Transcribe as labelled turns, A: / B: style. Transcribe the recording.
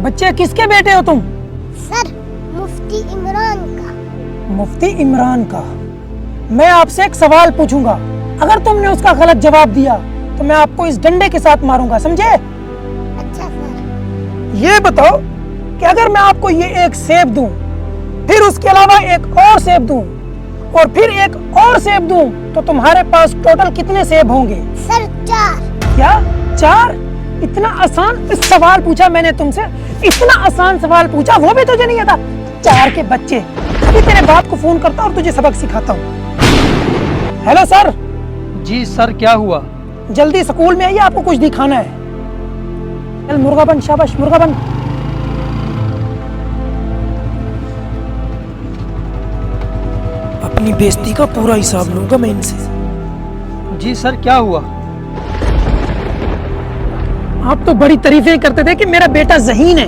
A: बच्चे किसके बेटे हो तुम?
B: सर, मुफ्ती इमरान का।
A: मुफ्ती इमरान का। मैं आपसे एक सवाल पूछूंगा, अगर तुमने उसका गलत जवाब दिया तो मैं आपको इस डंडे के साथ मारूंगा, समझे?
B: अच्छा सर।
A: ये बताओ कि अगर मैं आपको ये एक सेब दूं, फिर उसके अलावा एक और सेब दूं, और फिर एक और सेब दूं, तो तुम्हारे पास टोटल कितने सेब होंगे?
B: सर 4।
A: क्या 4? इतना आसान सवाल पूछा मैंने तुमसे, इतना आसान सवाल पूछा, वो भी तुझे नहीं आता? 4 के बच्चे। अभी तेरे बाप को फोन करता और तुझे सबक सिखाता हूँ। Hello sir.
C: जी सर, क्या हुआ?
A: जल्दी स्कूल में आइए, आपको कुछ दिखाना है। चल मुर्गा बन, शाबाश मुर्गा बन। अपनी बेइज्जती का पूरा हिसाब लूंगा मैं इनसे।
C: जी सर, क्या हुआ?
A: आप तो बड़ी तारीफें करते थे कि मेरा बेटा ज़हीन है।